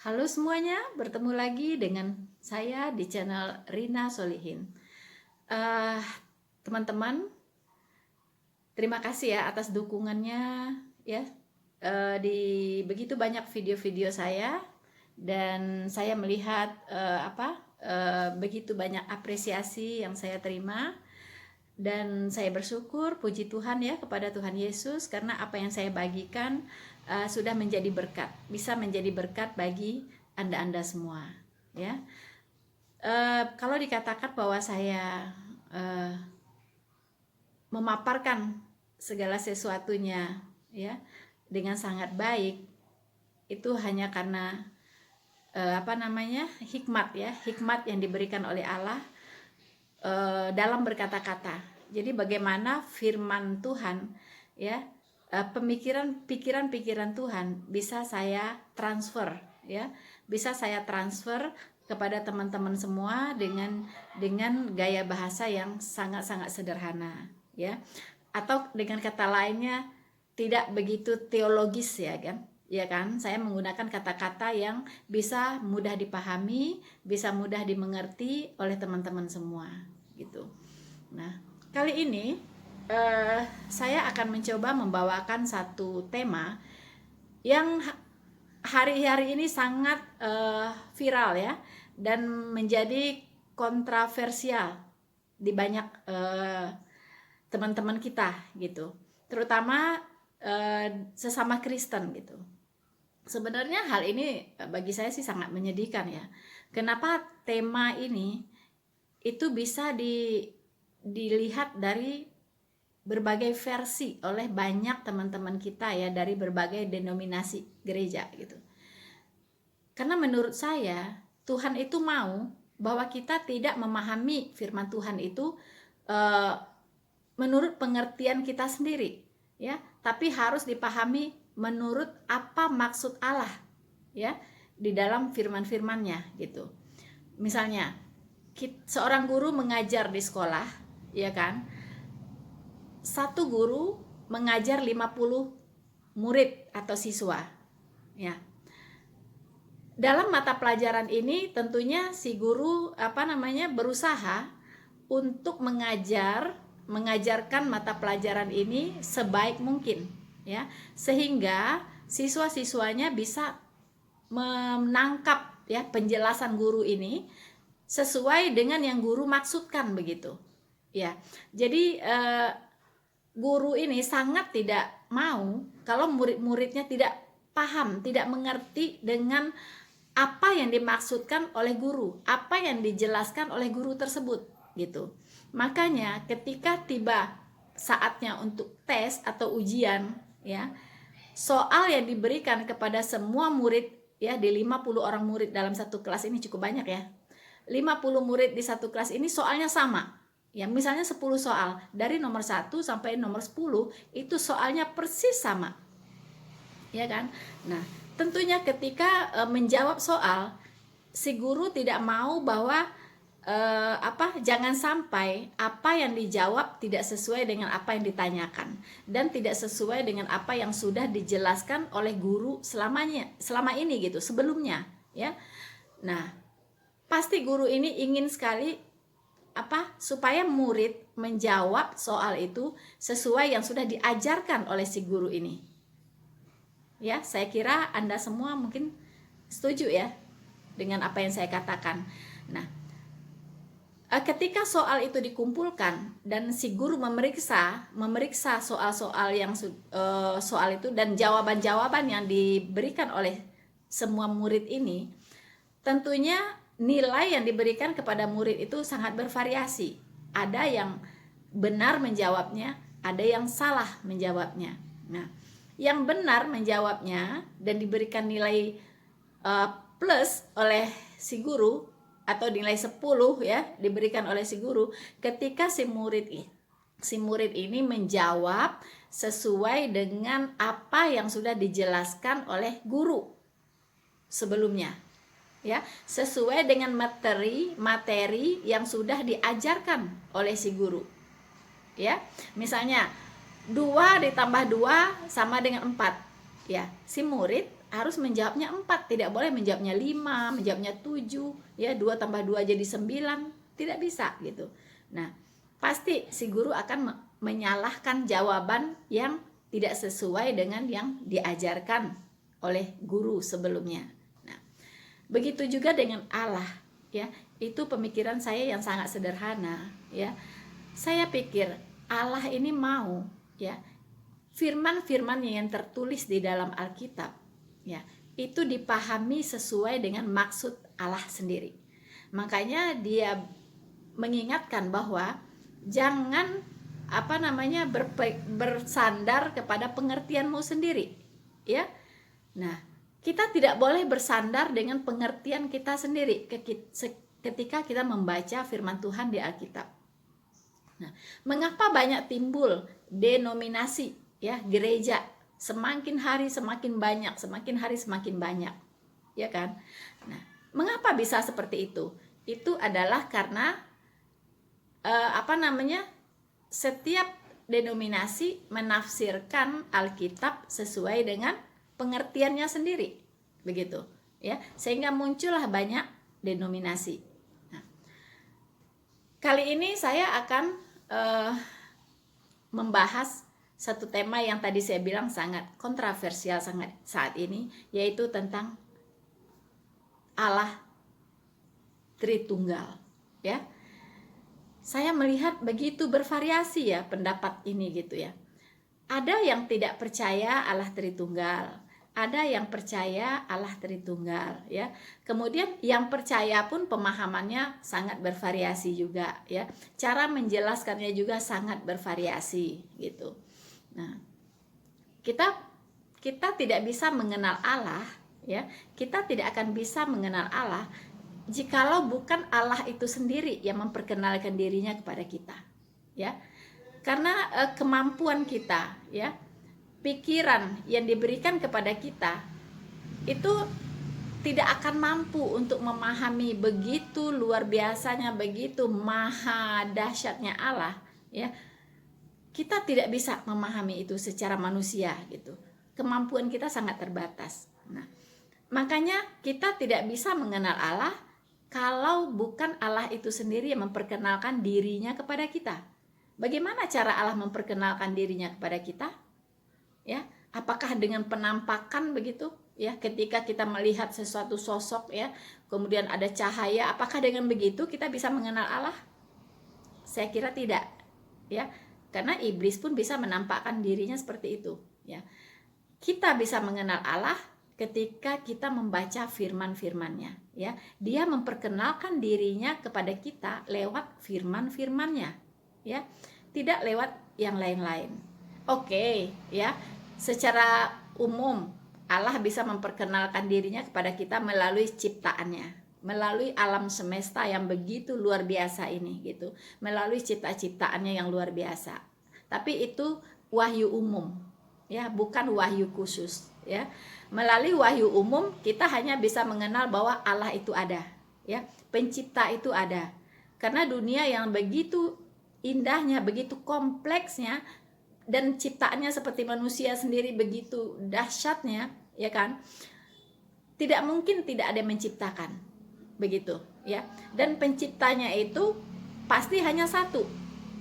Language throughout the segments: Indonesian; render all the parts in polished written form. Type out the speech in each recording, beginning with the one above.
Halo semuanya, bertemu lagi dengan saya di channel Rina Solihin. Eh, Teman-teman, terima kasih ya atas dukungannya ya. Di begitu banyak video-video saya dan saya melihat begitu banyak apresiasi yang saya terima. Dan saya bersyukur, puji Tuhan ya, kepada Tuhan Yesus, karena apa yang saya bagikan sudah menjadi berkat, bisa menjadi berkat bagi Anda-Anda semua ya. Kalau dikatakan bahwa saya memaparkan segala sesuatunya ya dengan sangat baik, itu hanya karena hikmat ya, hikmat yang diberikan oleh Allah dalam berkata-kata. Jadi bagaimana firman Tuhan ya, pikiran-pikiran Tuhan bisa saya transfer ya, bisa saya transfer kepada teman-teman semua dengan gaya bahasa yang sangat-sangat sederhana ya, atau dengan kata lainnya tidak begitu teologis ya kan, saya menggunakan kata-kata yang bisa mudah dipahami, bisa mudah dimengerti oleh teman-teman semua gitu. Nah, kali ini saya akan mencoba membawakan satu tema yang hari-hari ini sangat viral ya, dan menjadi kontroversial di banyak teman-teman kita gitu, terutama sesama Kristen gitu. Sebenarnya hal ini bagi saya sih sangat menyedihkan ya. Kenapa tema ini itu bisa dilihat dari berbagai versi oleh banyak teman-teman kita ya, dari berbagai denominasi gereja gitu. Karena menurut saya Tuhan itu mau bahwa kita tidak memahami firman Tuhan itu menurut pengertian kita sendiri ya, tapi harus dipahami menurut apa maksud Allah ya di dalam firman-firmannya gitu. Misalnya seorang guru mengajar di sekolah ya kan, satu guru mengajar 50 murid atau siswa ya. Dalam mata pelajaran ini tentunya si guru berusaha untuk mengajarkan mata pelajaran ini sebaik mungkin ya, sehingga siswa-siswanya bisa menangkap ya penjelasan guru ini sesuai dengan yang guru maksudkan begitu ya. Jadi guru ini sangat tidak mau kalau murid-muridnya tidak paham, tidak mengerti dengan apa yang dimaksudkan oleh guru, apa yang dijelaskan oleh guru tersebut gitu. Makanya ketika tiba saatnya untuk tes atau ujian ya, soal yang diberikan kepada semua murid ya, di 50 orang murid dalam satu kelas ini cukup banyak ya. 50 murid di satu kelas ini soalnya sama. Ya, misalnya 10 soal, dari nomor 1 sampai nomor 10 itu soalnya persis sama. Ya kan? Nah, tentunya ketika menjawab soal, si guru tidak mau bahwa jangan sampai apa yang dijawab tidak sesuai dengan apa yang ditanyakan dan tidak sesuai dengan apa yang sudah dijelaskan oleh guru selama ini gitu, sebelumnya ya. Nah, pasti guru ini ingin sekali supaya murid menjawab soal itu sesuai yang sudah diajarkan oleh si guru ini. Ya, saya kira Anda semua mungkin setuju ya dengan apa yang saya katakan. Nah, ketika soal itu dikumpulkan dan si guru memeriksa soal-soal yang soal itu dan jawaban-jawaban yang diberikan oleh semua murid ini, tentunya nilai yang diberikan kepada murid itu sangat bervariasi. Ada yang benar menjawabnya, ada yang salah menjawabnya. Nah, yang benar menjawabnya dan diberikan nilai plus oleh si guru atau nilai 10 ya diberikan oleh si guru ketika si murid ini menjawab sesuai dengan apa yang sudah dijelaskan oleh guru sebelumnya ya, sesuai dengan materi yang sudah diajarkan oleh si guru ya. Misalnya 2 ditambah 2 sama dengan 4 ya, si murid harus menjawabnya 4, tidak boleh menjawabnya 5, menjawabnya 7, ya 2 tambah 2 jadi 9, tidak bisa gitu. Nah, pasti si guru akan menyalahkan jawaban yang tidak sesuai dengan yang diajarkan oleh guru sebelumnya. Nah, begitu juga dengan Allah, ya. Itu pemikiran saya yang sangat sederhana, ya. Saya pikir Allah ini mau, ya, firman-firman yang tertulis di dalam Alkitab, ya, itu dipahami sesuai dengan maksud Allah sendiri. Makanya dia mengingatkan bahwa jangan bersandar kepada pengertianmu sendiri, ya. Nah, kita tidak boleh bersandar dengan pengertian kita sendiri ketika kita membaca firman Tuhan di Alkitab. Nah, mengapa banyak timbul denominasi, ya, gereja semakin hari semakin banyak, semakin hari semakin banyak, ya kan? Nah, mengapa bisa seperti itu? Itu adalah karena setiap denominasi menafsirkan Alkitab sesuai dengan pengertiannya sendiri, begitu, ya, sehingga muncullah banyak denominasi. Nah, kali ini saya akan membahas satu tema yang tadi saya bilang sangat kontroversial saat ini, yaitu tentang Allah Tritunggal, ya. Saya melihat begitu bervariasi ya pendapat ini gitu ya. Ada yang tidak percaya Allah Tritunggal, ada yang percaya Allah Tritunggal, ya. Kemudian yang percaya pun pemahamannya sangat bervariasi juga, ya. Cara menjelaskannya juga sangat bervariasi gitu. Nah, kita tidak bisa mengenal Allah, ya. Kita tidak akan bisa mengenal Allah jikalau bukan Allah itu sendiri yang memperkenalkan dirinya kepada kita, ya. Karena kemampuan kita, ya, pikiran yang diberikan kepada kita itu tidak akan mampu untuk memahami begitu luar biasanya, begitu maha dahsyatnya Allah, ya. Kita tidak bisa memahami itu secara manusia gitu. Kemampuan kita sangat terbatas. Nah, makanya kita tidak bisa mengenal Allah kalau bukan Allah itu sendiri yang memperkenalkan dirinya kepada kita. Bagaimana cara Allah memperkenalkan dirinya kepada kita? Ya, apakah dengan penampakan begitu, ya, ketika kita melihat sesuatu sosok, ya, kemudian ada cahaya, apakah dengan begitu kita bisa mengenal Allah? Saya kira tidak, ya, karena iblis pun bisa menampakkan dirinya seperti itu, ya. Kita bisa mengenal Allah ketika kita membaca firman-firmannya, ya. Dia memperkenalkan dirinya kepada kita lewat firman-firmannya, ya, tidak lewat yang lain-lain. Oke, ya. Secara umum Allah bisa memperkenalkan dirinya kepada kita melalui ciptaannya, melalui alam semesta yang begitu luar biasa ini gitu, melalui cipta-ciptaannya yang luar biasa. Tapi itu wahyu umum, ya, bukan wahyu khusus, ya. Melalui wahyu umum kita hanya bisa mengenal bahwa Allah itu ada, ya, pencipta itu ada. Karena dunia yang begitu indahnya, begitu kompleksnya, dan ciptaannya seperti manusia sendiri begitu dahsyatnya, ya kan, tidak mungkin tidak ada yang menciptakan, begitu, ya. Dan penciptanya itu pasti hanya satu.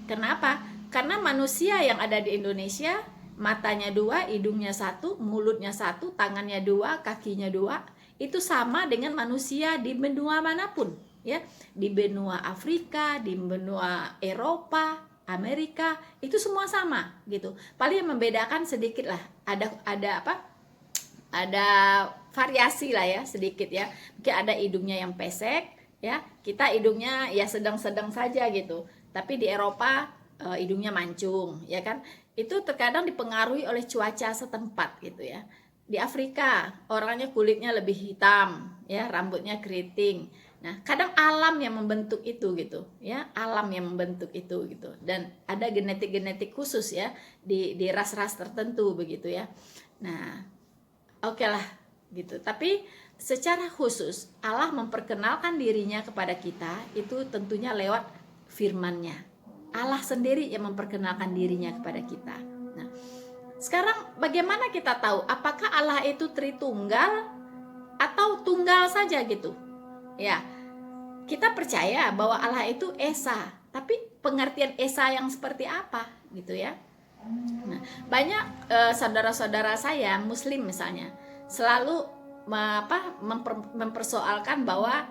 Kenapa? Karena manusia yang ada di Indonesia, matanya 2, hidungnya 1, mulutnya 1, tangannya 2, kakinya 2, itu sama dengan manusia di benua manapun, ya, di benua Afrika, di benua Eropa, Amerika, itu semua sama gitu. Paling yang membedakan sedikit lah, ada variasi lah, ya, sedikit, ya. Mungkin ada hidungnya yang pesek, ya, kita hidungnya ya sedang-sedang saja gitu. Tapi di Eropa hidungnya mancung, ya kan. Itu terkadang dipengaruhi oleh cuaca setempat gitu, ya. Di Afrika orangnya kulitnya lebih hitam, ya, rambutnya keriting. Nah, kadang alam yang membentuk itu gitu, ya, alam yang membentuk itu gitu. Dan ada genetik khusus, ya, di ras-ras tertentu begitu, ya. Nah, oke lah gitu. Tapi secara khusus Allah memperkenalkan dirinya kepada kita itu tentunya lewat firman-Nya. Allah sendiri yang memperkenalkan dirinya kepada kita. Nah, Sekarang bagaimana kita tahu apakah Allah itu Tritunggal atau tunggal saja gitu? Ya, kita percaya bahwa Allah itu Esa, tapi pengertian Esa yang seperti apa gitu ya? Nah, banyak saudara-saudara saya Muslim misalnya selalu mempersoalkan bahwa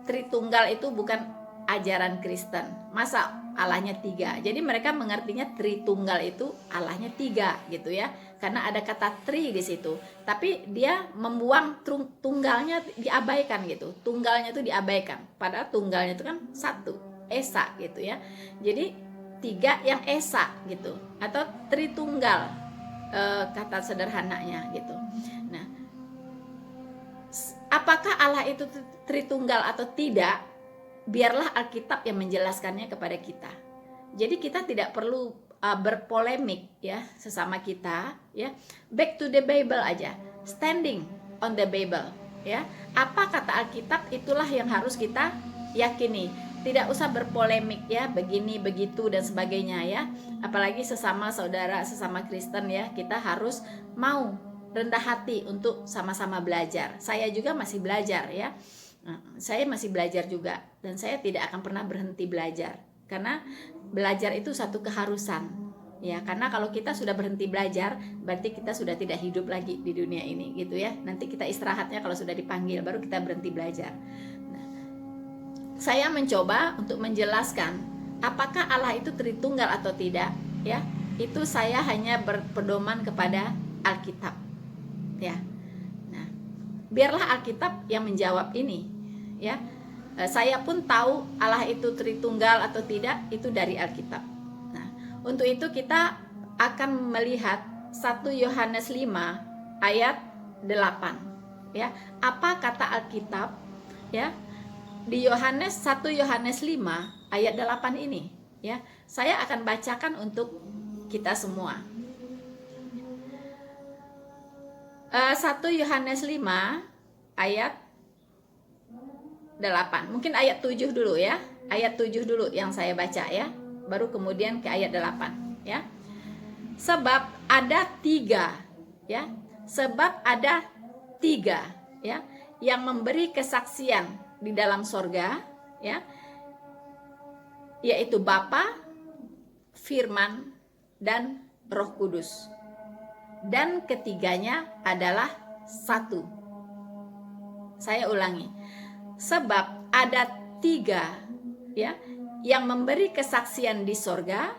Tritunggal itu bukan ajaran Kristen. Masa Allahnya 3? Jadi mereka mengertinya Tritunggal itu Allahnya 3 gitu ya. Karena ada kata tri di situ. Tapi dia membuang tunggalnya, diabaikan gitu. Tunggalnya itu diabaikan. Padahal tunggalnya itu kan 1, Esa gitu ya. Jadi 3 yang Esa gitu. Atau Tritunggal kata sederhananya gitu. Nah, apakah Allah itu Tritunggal atau tidak? Biarlah Alkitab yang menjelaskannya kepada kita. Jadi kita tidak perlu berpolemik ya sesama kita ya. Back to the Bible aja. Standing on the Bible ya. Apa kata Alkitab, itulah yang harus kita yakini. Tidak usah berpolemik ya, begini begitu dan sebagainya ya. Apalagi sesama saudara, sesama Kristen ya, kita harus mau rendah hati untuk sama-sama belajar. Saya juga masih belajar ya. Saya masih belajar juga, dan saya tidak akan pernah berhenti belajar, karena belajar itu satu keharusan ya. Karena kalau kita sudah berhenti belajar, berarti kita sudah tidak hidup lagi di dunia ini gitu ya. Nanti kita istirahatnya kalau sudah dipanggil, baru kita berhenti belajar. Nah, saya mencoba untuk menjelaskan apakah Allah itu Tritunggal atau tidak ya. Itu saya hanya berpedoman kepada Alkitab ya. Nah, biarlah Alkitab yang menjawab ini ya. Saya pun tahu Allah itu Tritunggal atau tidak itu dari Alkitab. Nah, untuk itu kita akan melihat 1 Yohanes 5 ayat 8 ya. Apa kata Alkitab ya di Yohanes 1 Yohanes 5 ayat 8 ini ya. Saya akan bacakan untuk kita semua. 1 Yohanes 5 ayat 8. Mungkin ayat 7 dulu ya. Ayat 7 dulu yang saya baca ya. Baru kemudian ke ayat 8 ya. Sebab ada 3 ya. Sebab ada 3 ya yang memberi kesaksian di dalam sorga ya. Yaitu Bapa, Firman, dan Roh Kudus. Dan ketiganya adalah 1. Saya ulangi. Sebab ada 3 ya yang memberi kesaksian di sorga,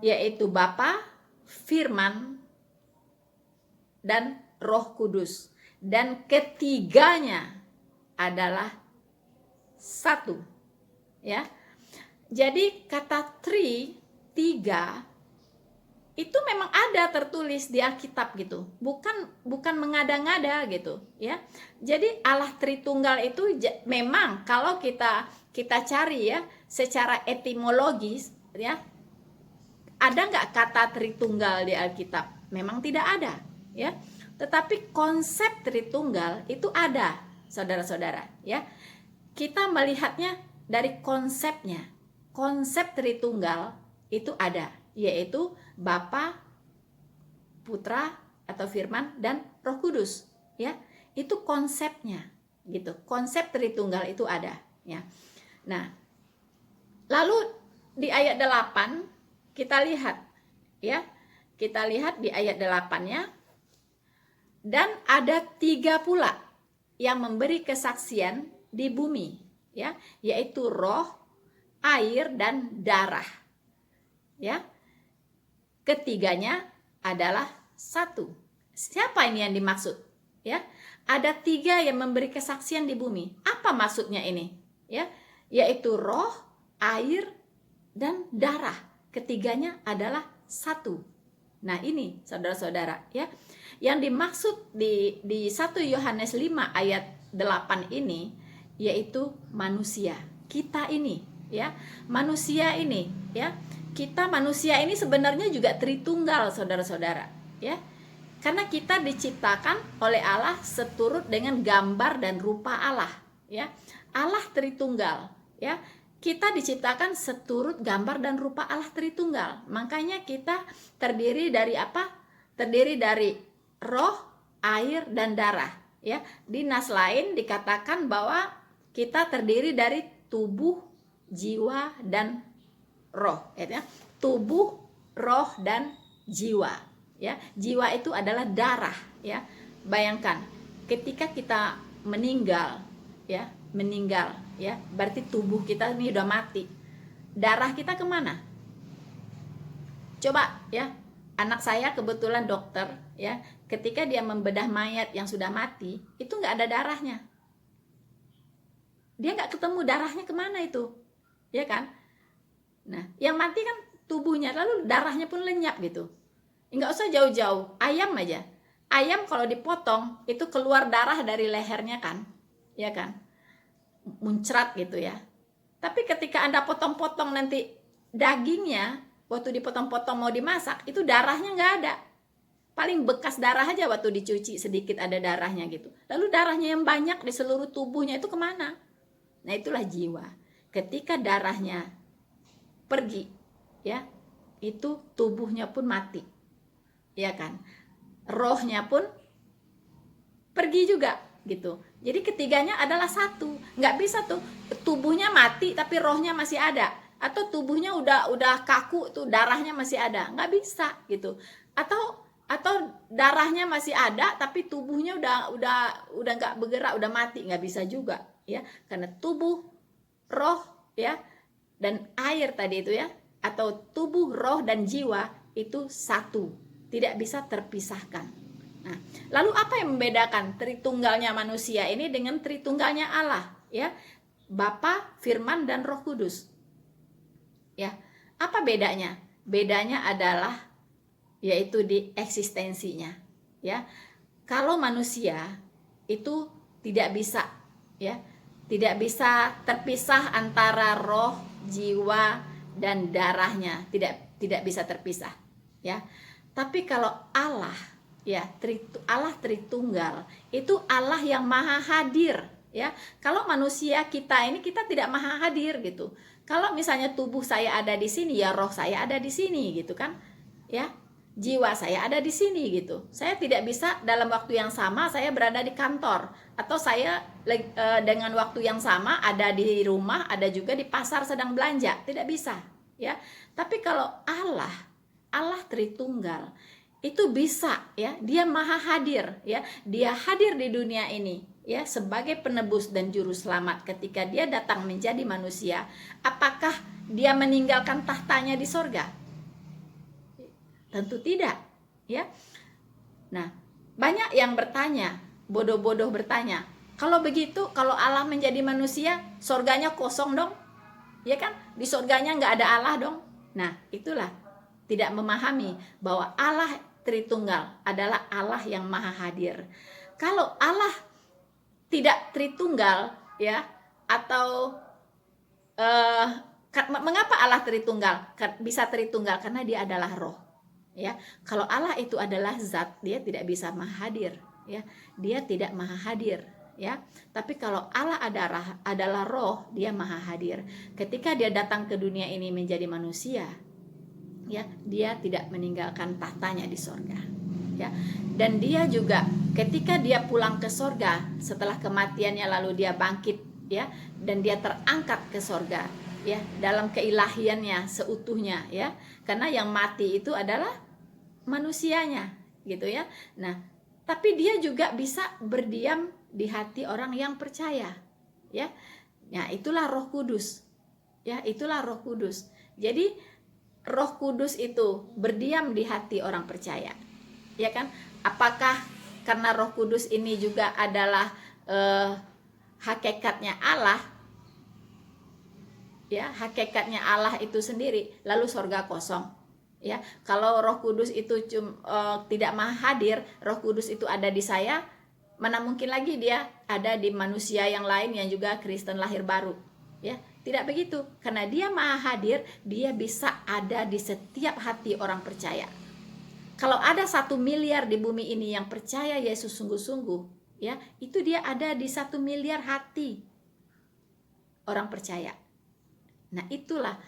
yaitu Bapa, Firman, dan Roh Kudus. Dan ketiganya adalah 1 ya. Jadi kata 3 itu memang ada tertulis di Alkitab gitu, bukan mengada-ngada gitu ya. Jadi Allah Tritunggal itu memang kalau kita cari ya secara etimologis ya, ada nggak kata Tritunggal di Alkitab? Memang tidak ada ya. Tetapi konsep Tritunggal itu ada, saudara-saudara ya. Kita melihatnya dari konsepnya. Konsep Tritunggal itu ada, yaitu Bapa, Putra atau Firman, dan Roh Kudus ya. Itu konsepnya gitu. Konsep Tritunggal itu ada ya. Nah, lalu di ayat 8 kita lihat ya. Kita lihat di ayat 8-nya. Dan ada 3 pula yang memberi kesaksian di bumi ya, yaitu roh, air, dan darah ya. Ketiganya adalah 1. Siapa ini yang dimaksud ya? Ada 3 yang memberi kesaksian di bumi. Apa maksudnya ini ya? Yaitu roh, air, dan darah. Ketiganya adalah 1. Nah, ini saudara-saudara ya, yang dimaksud di 1 Yohanes 5 ayat 8 ini yaitu manusia. Kita ini ya, manusia ini ya. Kita manusia ini sebenarnya juga Tritunggal, saudara-saudara ya. Karena kita diciptakan oleh Allah seturut dengan gambar dan rupa Allah ya. Allah Tritunggal ya. kita diciptakan seturut gambar dan rupa Allah Tritunggal. Makanya kita terdiri dari apa? Terdiri dari roh, air, dan darah. Ya, di nas lain dikatakan bahwa kita terdiri dari tubuh, jiwa, dan roh. Ya, tubuh, roh, dan jiwa. Ya, jiwa itu adalah darah. Ya, bayangkan ketika kita meninggal, ya, berarti tubuh kita ini udah mati. Darah kita kemana? Coba ya, anak saya kebetulan dokter ya, ketika dia membedah mayat yang sudah mati, itu nggak ada darahnya. Dia nggak ketemu darahnya kemana itu, ya kan? Nah, yang mati kan tubuhnya, lalu darahnya pun lenyap gitu. Nggak usah jauh-jauh, ayam aja. Ayam kalau dipotong itu keluar darah dari lehernya kan, ya kan? Muncrat gitu ya. Tapi ketika Anda potong-potong nanti dagingnya, waktu dipotong-potong mau dimasak, itu darahnya nggak ada. Paling bekas darah aja waktu dicuci sedikit ada darahnya gitu. Lalu darahnya yang banyak di seluruh tubuhnya itu kemana? Nah, itulah jiwa. Ketika darahnya pergi, ya, itu tubuhnya pun mati, ya kan? Rohnya pun pergi juga gitu. Jadi ketiganya adalah satu. Nggak bisa tuh tubuhnya mati tapi rohnya masih ada, atau tubuhnya udah kaku tuh darahnya masih ada. Nggak bisa gitu. Atau darahnya masih ada tapi tubuhnya udah nggak bergerak, udah mati. Nggak bisa juga ya, karena tubuh, roh ya, dan air tadi itu ya, atau tubuh, roh, dan jiwa itu satu, tidak bisa terpisahkan. Nah, lalu apa yang membedakan Tritunggalnya manusia ini dengan Tritunggalnya Allah? Ya, Bapa, Firman, dan Roh Kudus. Ya, apa bedanya? Bedanya adalah yaitu di eksistensinya. Ya, kalau manusia itu tidak bisa, ya, tidak bisa terpisah antara roh, jiwa, dan darahnya, tidak bisa terpisah. Ya, tapi kalau Allah, ya, Allah Tritunggal itu Allah yang maha hadir ya. Kalau manusia kita ini, kita tidak maha hadir gitu. Kalau misalnya tubuh saya ada di sini, ya roh saya ada di sini gitu kan ya, jiwa saya ada di sini gitu. Saya tidak bisa dalam waktu yang sama saya berada di kantor, atau saya dengan waktu yang sama ada di rumah, ada juga di pasar sedang belanja. Tidak bisa ya. Tapi kalau Allah Tritunggal itu bisa ya, dia maha hadir ya, dia hadir di dunia ini ya sebagai penebus dan juru selamat. Ketika dia datang menjadi manusia, apakah dia meninggalkan tahtanya di sorga? Tentu tidak ya. Nah, banyak yang bertanya, bodoh-bodoh bertanya, kalau begitu, kalau Allah menjadi manusia, sorganya kosong dong, ya kan? Di sorganya nggak ada Allah dong. Nah, itulah tidak memahami bahwa Allah Tritunggal adalah Allah yang maha hadir. Kalau Allah tidak Tritunggal ya, atau mengapa Allah Tritunggal? Bisa Tritunggal karena dia adalah roh ya. Kalau Allah itu adalah zat, dia tidak bisa maha hadir ya. Dia tidak maha hadir ya. Tapi kalau Allah adalah roh, dia maha hadir. Ketika dia datang ke dunia ini menjadi manusia ya, dia tidak meninggalkan tahtanya di sorga ya. Dan dia juga ketika dia pulang ke sorga setelah kematiannya, lalu dia bangkit ya, dan dia terangkat ke sorga ya, dalam keilahiannya seutuhnya ya, karena yang mati itu adalah manusianya gitu ya. Nah, tapi dia juga bisa berdiam di hati orang yang percaya ya. Nah, itulah Roh Kudus ya, itulah Roh Kudus. Jadi Roh Kudus itu berdiam di hati orang percaya, ya kan? Apakah karena Roh Kudus ini juga adalah hakikatnya Allah, ya, hakikatnya Allah itu sendiri, lalu sorga kosong, ya? Kalau Roh Kudus itu tidak maha hadir, Roh Kudus itu ada di saya, mana mungkin lagi dia ada di manusia yang lain yang juga Kristen lahir baru, ya? Tidak begitu, karena dia maha hadir, dia bisa ada di setiap hati orang percaya. Kalau ada 1 miliar di bumi ini yang percaya Yesus sungguh-sungguh, ya, itu dia ada di 1 miliar hati orang percaya. Nah, itulah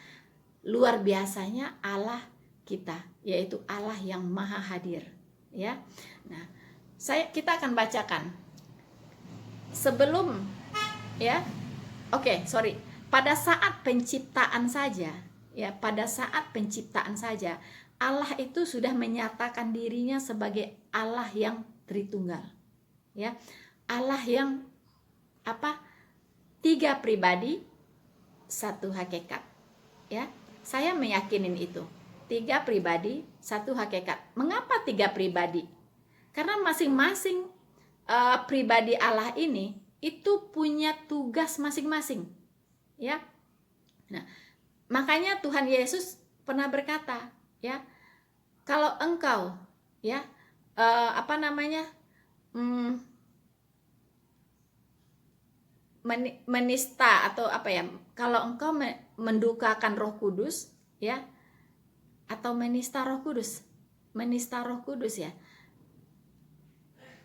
luar biasanya Allah kita, yaitu Allah yang maha hadir, ya. Nah, kita akan bacakan sebelum, ya. Oke, sorry. Pada saat penciptaan saja, ya, pada saat penciptaan saja, Allah itu sudah menyatakan dirinya sebagai Allah yang Tritunggal, ya. Allah yang apa? 3 pribadi, 1 hakikat, ya. Saya meyakinin itu. 3 pribadi, 1 hakikat. Mengapa 3 pribadi? Karena masing-masing pribadi Allah ini itu punya tugas masing-masing, ya. Nah, makanya Tuhan Yesus pernah berkata, ya, kalau engkau, ya, menista atau apa ya, kalau engkau mendukakan Roh Kudus, ya, atau menista Roh Kudus ya,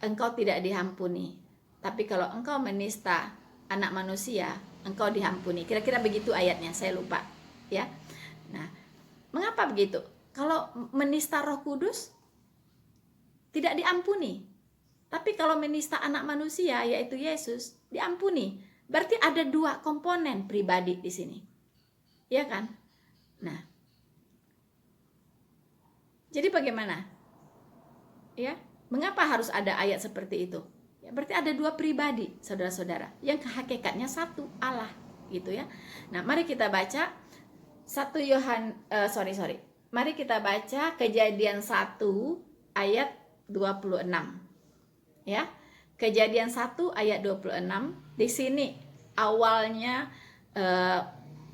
engkau tidak diampuni. Tapi kalau engkau menista anak manusia, engkau diampuni. Kira-kira begitu ayatnya, saya lupa, ya. Nah, mengapa begitu? Kalau menista Roh Kudus tidak diampuni. Tapi kalau menista anak manusia, yaitu Yesus, diampuni. Berarti ada 2 komponen pribadi di sini. Ya kan? Nah, jadi bagaimana? Ya, mengapa harus ada ayat seperti itu? Ya, berarti ada 2 pribadi, saudara-saudara, yang hakikatnya satu, Allah, gitu ya. Nah, mari kita baca Mari kita baca Kejadian 1 ayat 26. Ya. Kejadian 1 ayat 26. Di sini awalnya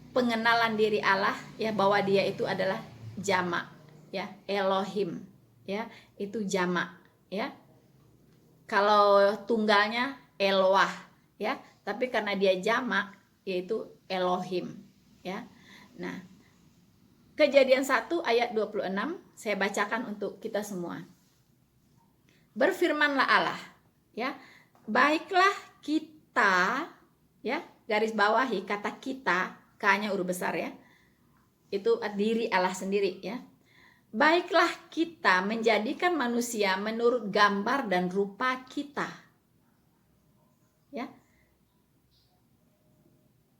pengenalan diri Allah, ya, bahwa dia itu adalah jamak, ya, Elohim, ya, itu jamak, ya. Kalau tunggalnya Eloah, ya, tapi karena dia jamak yaitu Elohim, ya. Nah, Kejadian 1 ayat 26 saya bacakan untuk kita semua. Berfirmanlah Allah, ya, baiklah kita, ya, garis bawahi kata kita, K-nya huruf besar, ya. Itu diri Allah sendiri, ya. Baiklah kita menjadikan manusia menurut gambar dan rupa kita. Ya.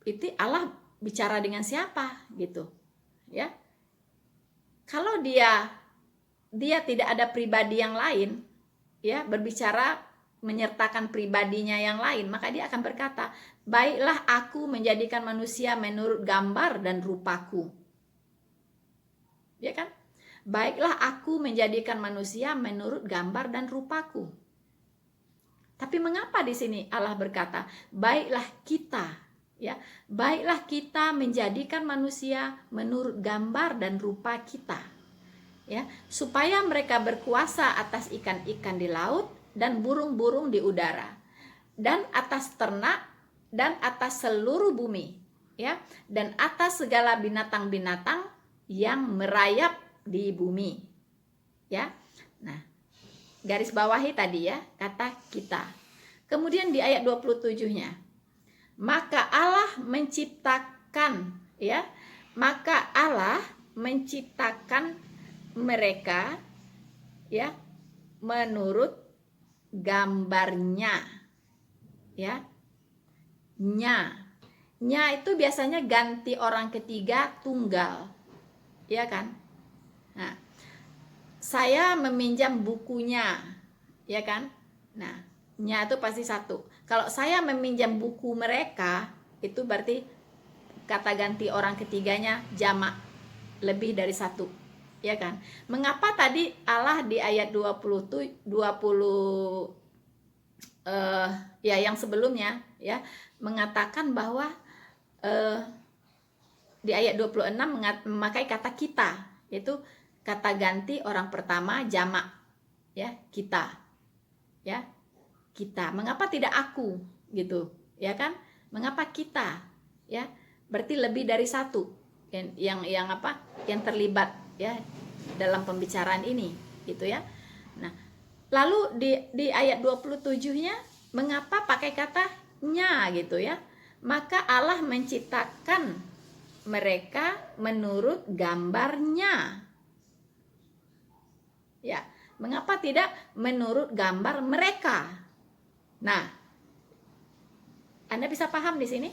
Itu Allah bicara dengan siapa gitu. Ya. Kalau dia tidak ada pribadi yang lain, ya, berbicara menyertakan pribadinya yang lain, maka dia akan berkata, baiklah aku menjadikan manusia menurut gambar dan rupaku. Ya kan? Baiklah aku menjadikan manusia menurut gambar dan rupaku. Tapi mengapa di sini Allah berkata, baiklah kita, ya, baiklah kita menjadikan manusia menurut gambar dan rupa kita, ya, supaya mereka berkuasa atas ikan-ikan di laut dan burung-burung di udara, dan atas ternak dan atas seluruh bumi, ya, dan atas segala binatang-binatang yang merayap di bumi, ya. Nah, garis bawahi tadi, ya, kata kita. Kemudian di ayat 27-nya, maka Allah menciptakan, ya, maka Allah menciptakan mereka, ya, menurut gambarnya, ya. Nya itu biasanya ganti orang ketiga tunggal, ya kan? Nah, saya meminjam bukunya, ya kan? Nah, nya itu pasti satu. Kalau saya meminjam buku mereka, itu berarti kata ganti orang ketiganya jamak, lebih dari satu, ya kan? Mengapa tadi Allah di ayat 20 ya, yang sebelumnya, ya, mengatakan bahwa di ayat 26 memakai kata kita, yaitu kata ganti orang pertama jamak, ya, kita, ya, kita. Mengapa tidak aku, gitu, ya kan? Mengapa kita, ya? Berarti lebih dari satu yang apa? Yang terlibat, ya, dalam pembicaraan ini, gitu, ya. Nah, lalu di ayat 27-nya mengapa pakai kata nya, gitu, ya? Maka Allah menciptakan mereka menurut gambarnya. Ya, mengapa tidak menurut gambar mereka? Nah, Anda bisa paham di sini?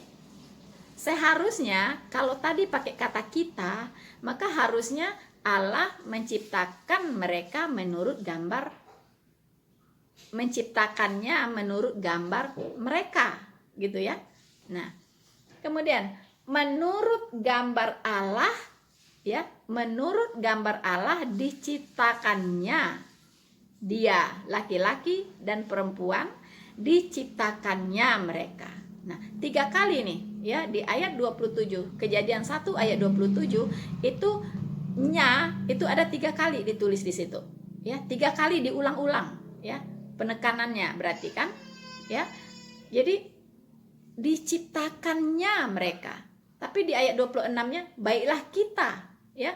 Seharusnya kalau tadi pakai kata kita, maka harusnya Allah menciptakan mereka menurut gambar, menciptakannya menurut gambar mereka, gitu ya. Nah, kemudian menurut gambar Allah, ya, menurut gambar Allah diciptakannya dia, laki-laki dan perempuan, diciptakannya mereka. Nah, 3 kali nih ya di ayat 27, Kejadian 1 ayat 27 itu itu ada 3 kali ditulis di situ. Ya, 3 kali diulang-ulang ya penekanannya, berarti kan ya. Jadi diciptakannya mereka. Tapi di ayat 26-nya baiklah kita ya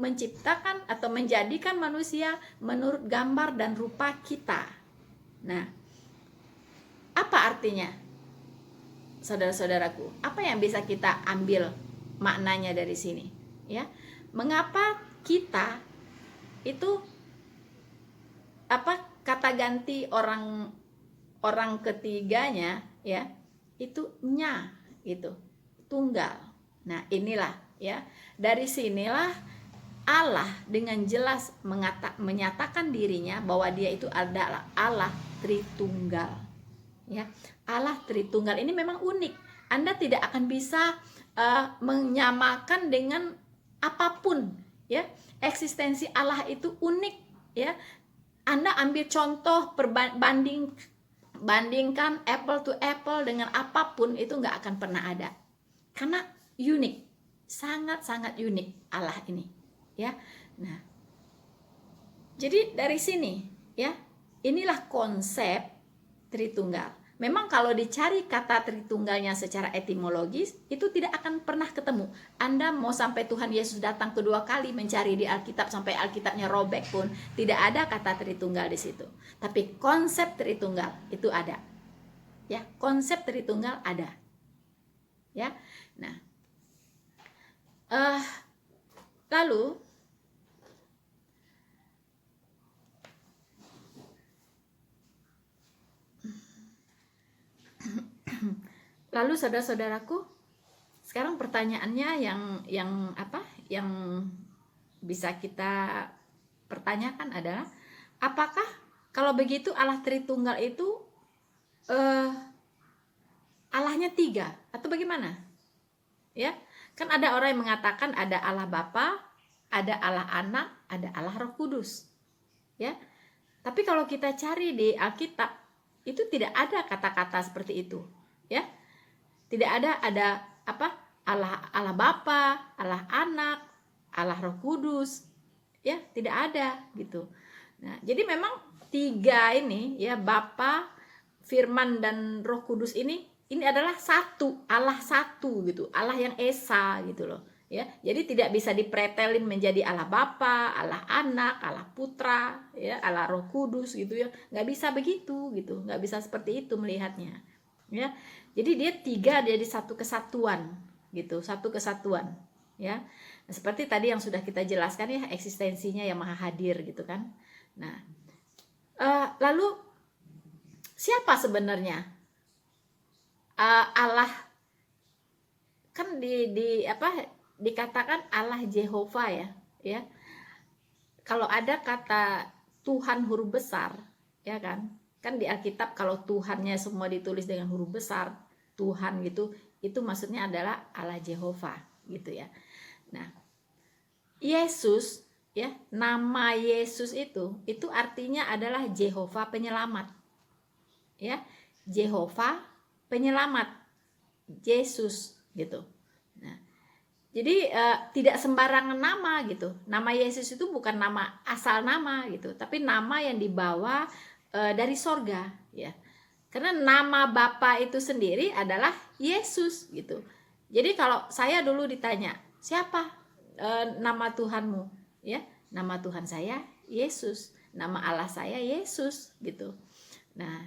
menciptakan atau menjadikan manusia menurut gambar dan rupa kita. Nah, apa artinya? Saudara-saudaraku, apa yang bisa kita ambil maknanya dari sini? Ya, mengapa kita itu kata ganti orang ketiganya ya itu nya gitu, tunggal. Nah, inilah ya, dari sinilah Allah dengan jelas menyatakan dirinya bahwa dia itu adalah Allah Tritunggal. Ya, Allah Tritunggal ini memang unik. Anda tidak akan bisa menyamakan dengan apapun. Ya, eksistensi Allah itu unik. Ya, Anda ambil contoh bandingkan apple to apple dengan apapun itu nggak akan pernah ada. Karena unik, sangat-sangat unik Allah ini. Ya, nah, jadi dari sini ya, inilah konsep Tritunggal. Memang kalau dicari kata Tritunggalnya secara etimologis itu tidak akan pernah ketemu. Anda mau sampai Tuhan Yesus datang kedua kali mencari di Alkitab sampai Alkitabnya robek pun tidak ada kata Tritunggal di situ. Tapi konsep Tritunggal itu ada. Ya, konsep Tritunggal ada. Ya, nah, lalu saudara-saudaraku, sekarang pertanyaannya yang bisa kita pertanyakan adalah, apakah kalau begitu Allah Tritunggal itu Allahnya 3 atau bagaimana? Ya, kan ada orang yang mengatakan ada Allah Bapa, ada Allah Anak, ada Allah Roh Kudus. Ya. Tapi kalau kita cari di Alkitab itu tidak ada kata-kata seperti itu, ya. Tidak ada Allah Bapa, Allah Anak, Allah Roh Kudus. Ya, tidak ada gitu. Nah, jadi memang 3 ini ya, Bapa, Firman dan Roh Kudus ini adalah satu, Allah satu gitu, Allah yang esa gitu loh. Ya, jadi tidak bisa dipretelin menjadi Allah Bapa, Allah Anak, Allah Putra, ya, Allah Roh Kudus gitu ya, nggak bisa begitu gitu, nggak bisa seperti itu melihatnya. Ya, jadi dia 3 jadi satu kesatuan gitu, satu kesatuan. Ya, nah, seperti tadi yang sudah kita jelaskan ya, eksistensinya yang maha hadir gitu kan. Nah, lalu siapa sebenarnya Allah? Kan dikatakan Allah Jehovah ya. Kalau ada kata Tuhan huruf besar, ya kan di Alkitab kalau Tuhannya semua ditulis dengan huruf besar, Tuhan gitu, itu maksudnya adalah Allah Jehovah gitu ya. Nah, Yesus ya, nama Yesus itu artinya adalah Jehovah penyelamat. Ya, Jehovah penyelamat, Yesus gitu. Nah, jadi tidak sembarangan nama gitu. Nama Yesus itu bukan nama asal nama gitu, tapi nama yang dibawa dari sorga ya. Karena nama Bapa itu sendiri adalah Yesus gitu. Jadi kalau saya dulu ditanya, siapa nama Tuhanmu? Ya, nama Tuhan saya Yesus, nama Allah saya Yesus gitu. Nah,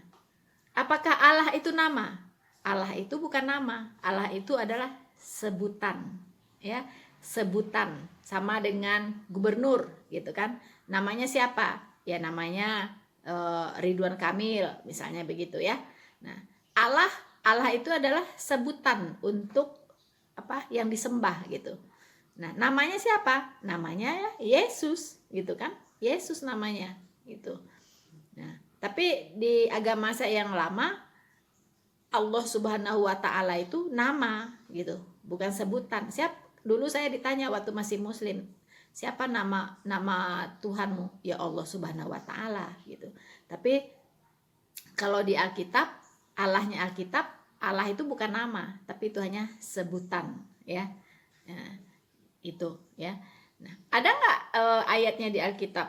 apakah Allah itu nama? Allah itu bukan nama. Allah itu adalah sebutan. ya, sebutan, sama dengan gubernur gitu kan. Namanya siapa? Ya namanya Ridwan Kamil misalnya begitu ya. Nah, Allah itu adalah sebutan untuk apa yang disembah gitu. Nah, namanya siapa? Namanya Yesus gitu kan. Yesus namanya gitu. Nah, tapi di agama saya yang lama, Allah Subhanahu wa taala itu nama gitu, bukan sebutan. Dulu saya ditanya waktu masih muslim, siapa nama Tuhanmu? Ya Allah Subhanahu wa taala gitu. Tapi kalau di Alkitab, Allahnya Alkitab, Allah itu bukan nama, tapi itu hanya sebutan ya. Nah, itu ya. Nah, ada nggak ayatnya di Alkitab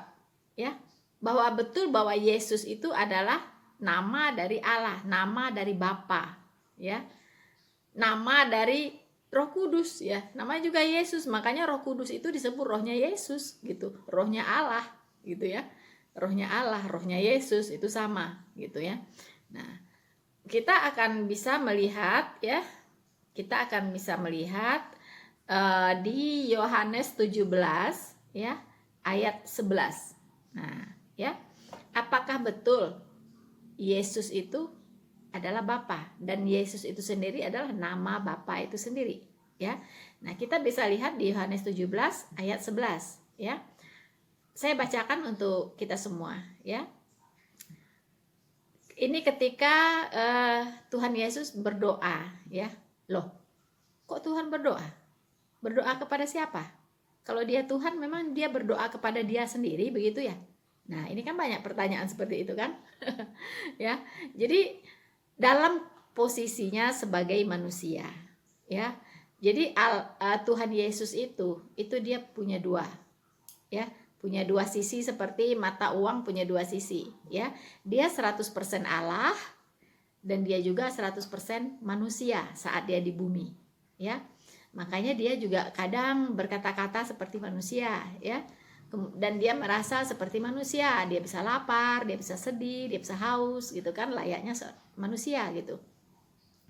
ya bahwa betul bahwa Yesus itu adalah nama dari Allah, nama dari Bapa ya, nama dari Roh Kudus ya, namanya juga Yesus, makanya Roh Kudus itu disebut rohnya Yesus gitu, rohnya Allah gitu ya, rohnya Allah, rohnya Yesus itu sama gitu ya. Nah, kita akan bisa melihat ya, kita akan bisa melihat di Yohanes 17 ya ayat 11. Nah, ya. Apakah betul Yesus itu adalah Bapa dan Yesus itu sendiri adalah nama Bapa itu sendiri ya. Nah, kita bisa lihat di Yohanes 17 ayat 11 ya. Saya bacakan untuk kita semua ya. Ini ketika Tuhan Yesus berdoa ya. Loh, kok Tuhan berdoa? Berdoa kepada siapa? Kalau dia Tuhan, memang dia berdoa kepada dia sendiri begitu ya? Nah, ini kan banyak pertanyaan seperti itu kan? Ya. Jadi dalam posisinya sebagai manusia, ya. Jadi Tuhan Yesus itu dia punya dua, ya, punya dua sisi seperti mata uang punya dua sisi, ya. Dia 100% Allah dan dia juga 100% manusia saat dia di bumi, ya. Makanya dia juga kadang berkata-kata seperti manusia ya. Dan dia merasa seperti manusia, dia bisa lapar, dia bisa sedih, dia bisa haus gitu kan, layaknya manusia gitu.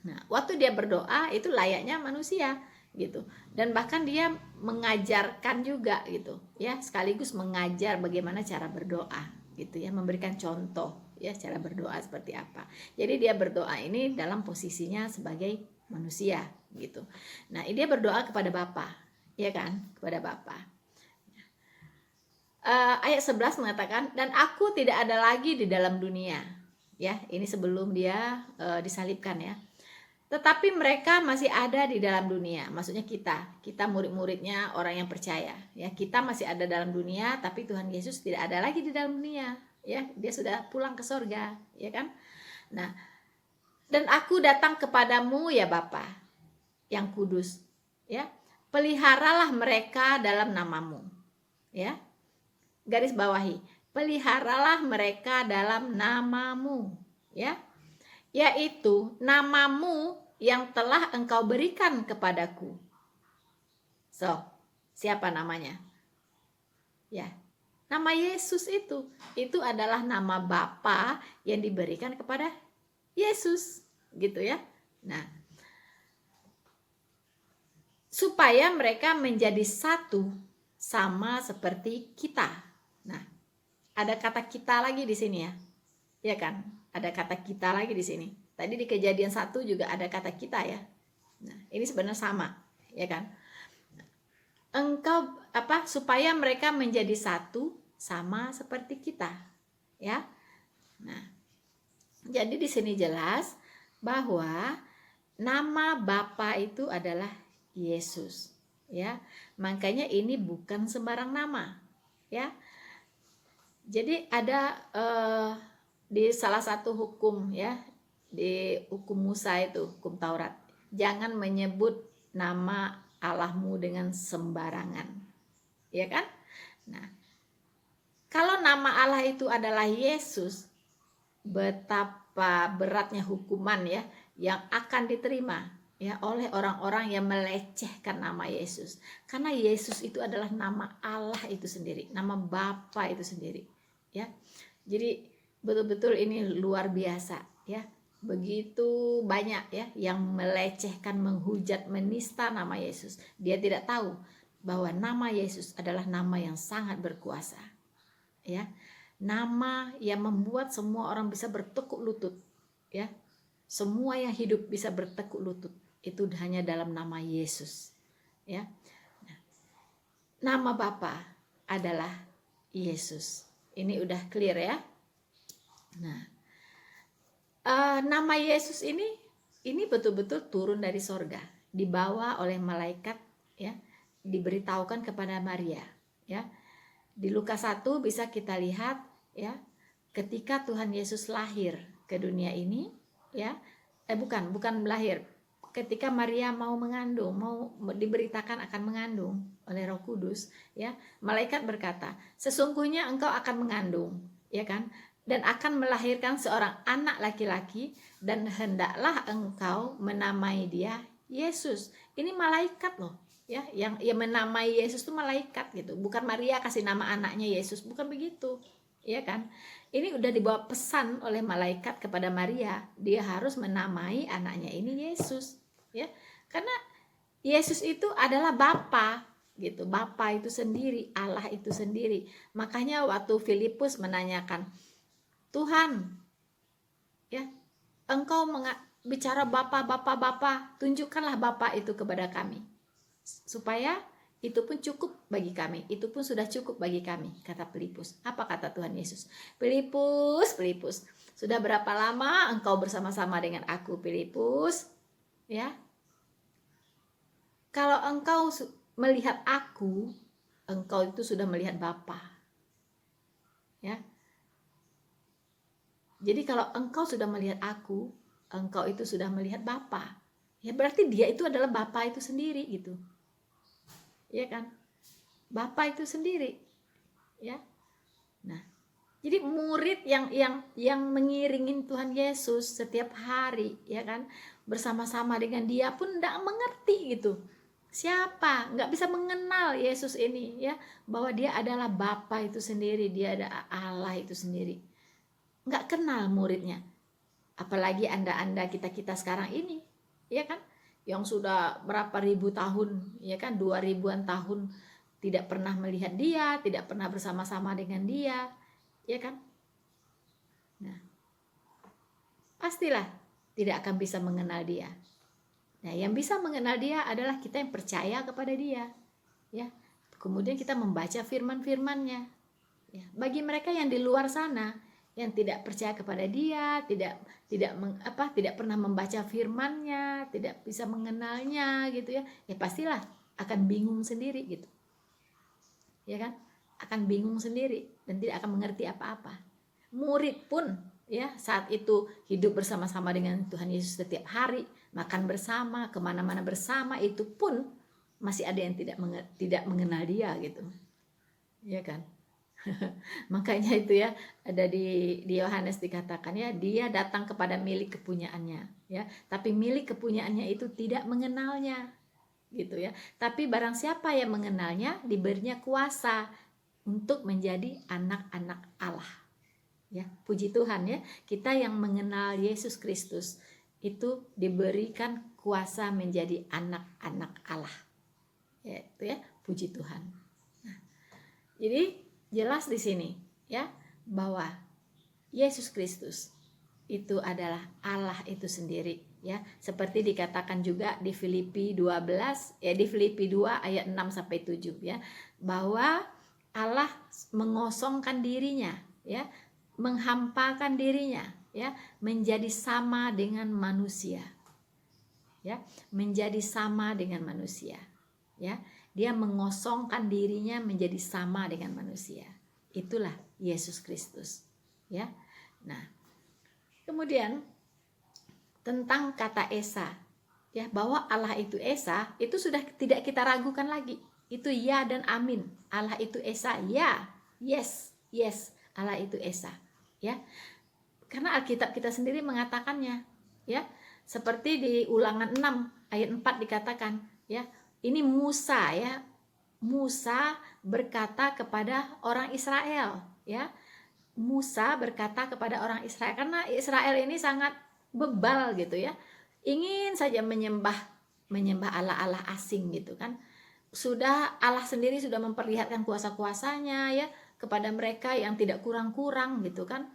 Nah, waktu dia berdoa itu layaknya manusia gitu. Dan bahkan dia mengajarkan juga gitu ya, sekaligus mengajar bagaimana cara berdoa gitu ya, memberikan contoh ya cara berdoa seperti apa. Jadi dia berdoa ini dalam posisinya sebagai manusia gitu. Nah, dia berdoa kepada Bapa, ya kan, kepada Bapa. Ayat 11 mengatakan, dan aku tidak ada lagi di dalam dunia, ya, ini sebelum dia disalibkan ya. Tetapi mereka masih ada di dalam dunia, maksudnya kita murid-muridnya, orang yang percaya, ya, kita masih ada dalam dunia, tapi Tuhan Yesus tidak ada lagi di dalam dunia, ya, dia sudah pulang ke sorga, ya kan. Nah, dan aku datang kepadamu ya Bapa yang kudus, ya, peliharalah mereka dalam namamu, ya, garis bawahi, peliharalah mereka dalam namamu, ya, yaitu namamu yang telah engkau berikan kepadaku. So, siapa namanya? Ya, nama Yesus itu adalah nama Bapa yang diberikan kepada Yesus, gitu ya. Nah, supaya mereka menjadi satu sama seperti kita. Nah, ada kata kita lagi di sini ya. Ya kan? Ada kata kita lagi di sini. Tadi di Kejadian 1 juga ada kata kita ya. Nah, ini sebenarnya sama, ya kan? Engkau supaya mereka menjadi satu sama seperti kita, ya. Nah, jadi di sini jelas bahwa nama Bapa itu adalah Yesus, ya. Makanya ini bukan sembarang nama, ya. Jadi ada di salah satu hukum ya, di hukum Musa itu, hukum Taurat, jangan menyebut nama Allahmu dengan sembarangan, ya kan? Nah, kalau nama Allah itu adalah Yesus, betapa beratnya hukuman ya yang akan diterima ya oleh orang-orang yang melecehkan nama Yesus. Karena Yesus itu adalah nama Allah itu sendiri, nama Bapa itu sendiri, ya. Jadi betul-betul ini luar biasa ya. begitu banyak ya yang melecehkan, menghujat, menista nama Yesus. Dia tidak tahu bahwa nama Yesus adalah nama yang sangat berkuasa. Ya. Nama yang membuat semua orang bisa bertekuk lutut, ya. Semua yang hidup bisa bertekuk lutut. Itu hanya dalam nama Yesus, ya. Nama Bapa adalah Yesus. Ini udah clear ya. Nah, nama Yesus ini betul-betul turun dari sorga, dibawa oleh malaikat, ya, diberitahukan kepada Maria, ya. Di Lukas 1 bisa kita lihat, ya, ketika Tuhan Yesus lahir ke dunia ini, ya, bukan lahir, ketika Maria mau mengandung, mau diberitakan akan mengandung oleh Roh Kudus, ya, malaikat berkata, sesungguhnya engkau akan mengandung, ya kan, dan akan melahirkan seorang anak laki-laki, dan hendaklah engkau menamai dia Yesus. Ini malaikat loh, ya, yang menamai Yesus itu malaikat gitu, bukan Maria kasih nama anaknya Yesus, bukan begitu, ya kan. Ini udah dibawa pesan oleh malaikat kepada Maria, dia harus menamai anaknya ini Yesus, ya, karena Yesus itu adalah Bapa gitu, Bapa itu sendiri, Allah itu sendiri. Makanya waktu Filipus menanyakan, Tuhan, ya, engkau bicara Bapa, tunjukkanlah Bapa itu kepada kami, supaya itu pun cukup bagi kami, itu pun sudah cukup bagi kami, kata Filipus. Apa kata Tuhan Yesus? Filipus, sudah berapa lama engkau bersama-sama dengan aku, Filipus? Ya, kalau engkau melihat aku, engkau itu sudah melihat Bapa. Ya. Jadi kalau engkau sudah melihat aku, engkau itu sudah melihat Bapa. Ya berarti dia itu adalah Bapa itu sendiri gitu. Ya kan? Bapa itu sendiri. Ya. Nah, jadi murid yang mengiringin Tuhan Yesus setiap hari, ya kan, bersama-sama dengan dia pun tidak mengerti gitu. Siapa? Nggak bisa mengenal Yesus ini, ya, bahwa dia adalah Bapa itu sendiri, dia ada Allah itu sendiri. Nggak kenal muridnya. Apalagi anda kita sekarang ini, ya kan, yang sudah berapa ribu tahun, ya kan, 2000-an tahun tidak pernah melihat dia, tidak pernah bersama-sama dengan dia, ya kan. Nah, pastilah tidak akan bisa mengenal dia. Nah, yang bisa mengenal dia adalah kita yang percaya kepada dia, ya. Kemudian kita membaca firman-firmannya, ya. Bagi mereka yang di luar sana, yang tidak percaya kepada dia, tidak pernah membaca firman-Nya, tidak bisa mengenalnya gitu, ya. Ya pastilah akan bingung sendiri gitu. Ya kan? Akan bingung sendiri dan tidak akan mengerti apa-apa. Murid pun, ya, saat itu hidup bersama-sama dengan Tuhan Yesus setiap hari, makan bersama, kemana-mana bersama, itu pun masih ada yang tidak mengenal dia gitu, ya kan. Makanya itu ya, ada di Yohanes dikatakan, ya, dia datang kepada milik kepunyaannya, ya, tapi milik kepunyaannya itu tidak mengenalnya gitu ya. Tapi barang siapa yang mengenalnya, diberinya kuasa untuk menjadi anak-anak Allah. Ya, puji Tuhan ya, kita yang mengenal Yesus Kristus itu diberikan kuasa menjadi anak-anak Allah. Ya, itu ya, puji Tuhan. Nah, jadi jelas di sini ya bahwa Yesus Kristus itu adalah Allah itu sendiri, ya. Seperti dikatakan juga di Filipi 12, ya, di Filipi 2 ayat 6 sampai 7 ya, bahwa Allah mengosongkan dirinya, ya, menghampakan dirinya, ya, menjadi sama dengan manusia. Ya, menjadi sama dengan manusia, ya. Dia mengosongkan dirinya menjadi sama dengan manusia. Itulah Yesus Kristus, ya. Nah, kemudian tentang kata Esa, ya, bahwa Allah itu Esa, itu sudah tidak kita ragukan lagi. Itu ya dan amin. Allah itu Esa, ya, yes, Allah itu Esa, ya. Karena Alkitab kita sendiri mengatakannya, ya. Seperti di Ulangan 6 ayat 4 dikatakan, ya. Ini Musa, ya. Musa berkata kepada orang Israel, ya. Musa berkata kepada orang Israel, karena Israel ini sangat bebal gitu ya, ingin saja menyembah Allah-Allah asing gitu kan. Sudah Allah sendiri sudah memperlihatkan kuasa-kuasanya ya kepada mereka yang tidak kurang-kurang gitu kan,